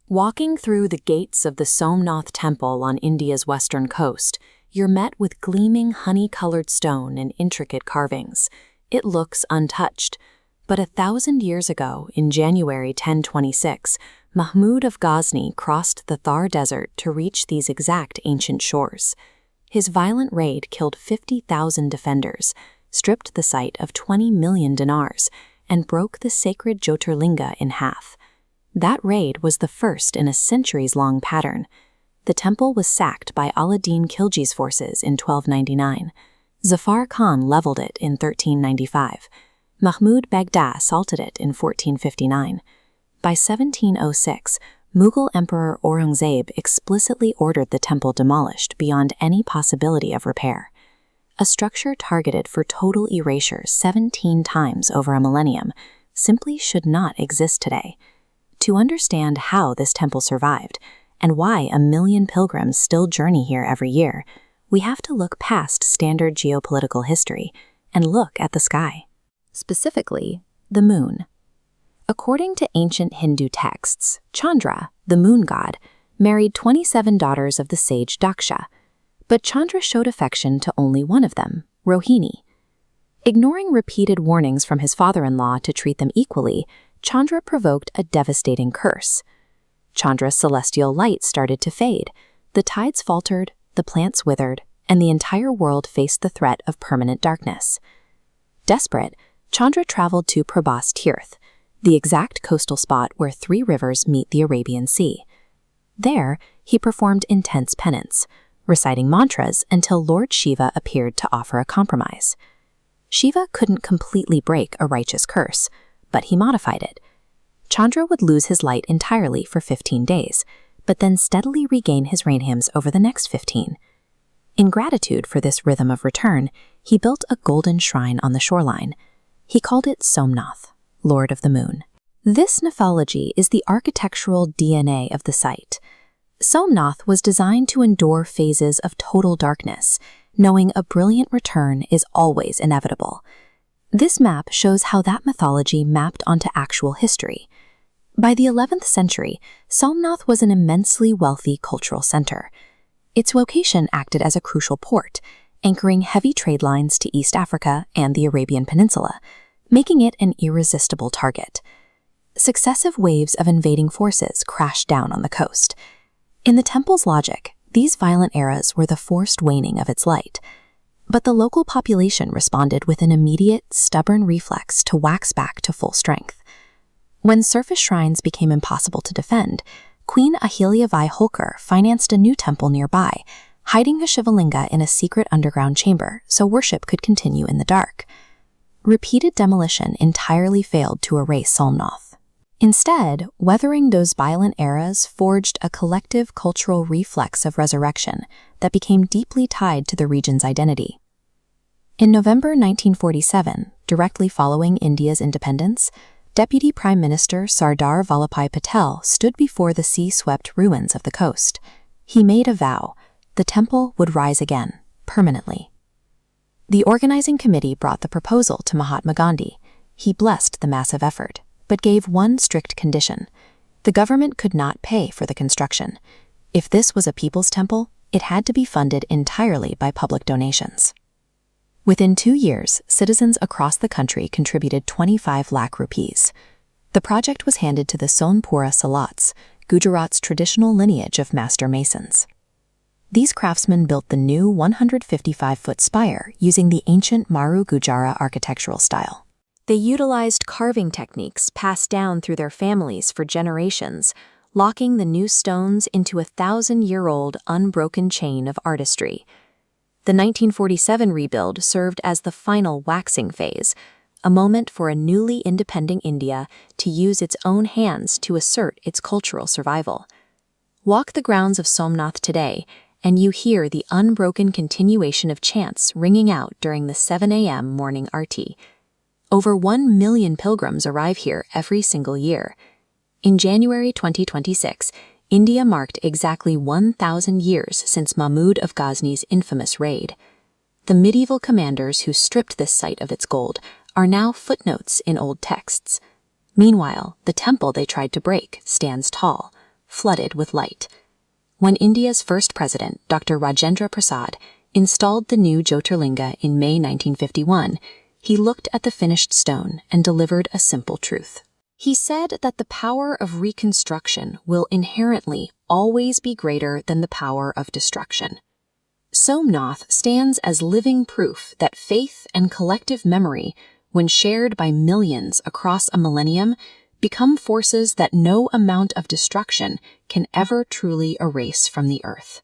Walking through the gates of the Somnath Temple on India's western coast, you're met with gleaming honey-colored stone and intricate carvings. It looks untouched. But 1,000 years ago, in January 1026, Mahmud of Ghazni crossed the Thar Desert to reach these exact ancient shores. His violent raid killed 50,000 defenders, stripped the site of 20 million dinars, and broke the sacred Jyotirlinga in half. That raid was the first in a centuries-long pattern. The temple was sacked by Alauddin Khilji's forces in 1299. Zafar Khan leveled it in 1395. Mahmud Begdah assaulted it in 1459. By 1706, Mughal Emperor Aurangzeb explicitly ordered the temple demolished beyond any possibility of repair. A structure targeted for total erasure 17 times over a millennium simply should not exist today. To understand how this temple survived, and why 1 million pilgrims still journey here every year, we have to look past standard geopolitical history and look at the sky. Specifically, the moon. According to ancient Hindu texts, Chandra, the moon god, married 27 daughters of the sage Daksha, but Chandra showed affection to only one of them, Rohini. Ignoring repeated warnings from his father-in-law to treat them equally, Chandra provoked a devastating curse. Chandra's celestial light started to fade, the tides faltered, the plants withered, and the entire world faced the threat of permanent darkness. Desperate, Chandra traveled to Prabhas Tirth, the exact coastal spot where 3 rivers meet the Arabian Sea. There, he performed intense penance, reciting mantras until Lord Shiva appeared to offer a compromise. Shiva couldn't completely break a righteous curse, but he modified it. Chandra would lose his light entirely for 15 days, but then steadily regain his rain hymns over the next 15. In gratitude for this rhythm of return, he built a golden shrine on the shoreline. He called it Somnath, Lord of the Moon. This mythology is the architectural DNA of the site. Somnath was designed to endure phases of total darkness, knowing a brilliant return is always inevitable. This map shows how that mythology mapped onto actual history. By the 11th century, Somnath was an immensely wealthy cultural center. Its location acted as a crucial port, anchoring heavy trade lines to East Africa and the Arabian Peninsula, making it an irresistible target. Successive waves of invading forces crashed down on the coast. In the temple's logic, these violent eras were the forced waning of its light. But the local population responded with an immediate, stubborn reflex to wax back to full strength. When surface shrines became impossible to defend, Queen Ahilya Holkar financed a new temple nearby, hiding a Shivalinga in a secret underground chamber so worship could continue in the dark. Repeated demolition entirely failed to erase Somnath. Instead, weathering those violent eras forged a collective cultural reflex of resurrection that became deeply tied to the region's identity. In November 1947, directly following India's independence, Deputy Prime Minister Sardar Vallabhbhai Patel stood before the sea-swept ruins of the coast. He made a vow: the temple would rise again, permanently. The organizing committee brought the proposal to Mahatma Gandhi. He blessed the massive effort, but gave one strict condition: the government could not pay for the construction. If this was a people's temple, it had to be funded entirely by public donations. Within 2 years, citizens across the country contributed 25 lakh rupees. The project was handed to the Sonpura Salats, Gujarat's traditional lineage of master masons. These craftsmen built the new 155-foot spire using the ancient Maru-Gurjara architectural style. They utilized carving techniques passed down through their families for generations, locking the new stones into a 1,000-year-old unbroken chain of artistry. The 1947 rebuild served as the final waxing phase, a moment for a newly independent India to use its own hands to assert its cultural survival. Walk the grounds of Somnath today, and you hear the unbroken continuation of chants ringing out during the 7 a.m. morning arti. Over 1 million pilgrims arrive here every single year. In January 2026, India marked exactly 1,000 years since Mahmud of Ghazni's infamous raid. The medieval commanders who stripped this site of its gold are now footnotes in old texts. Meanwhile, the temple they tried to break stands tall, flooded with light. When India's first president, Dr. Rajendra Prasad, installed the new Jyotirlinga in May 1951, he looked at the finished stone and delivered a simple truth. He said that the power of reconstruction will inherently always be greater than the power of destruction. Somnath stands as living proof that faith and collective memory, when shared by millions across a millennium, become forces that no amount of destruction can ever truly erase from the earth.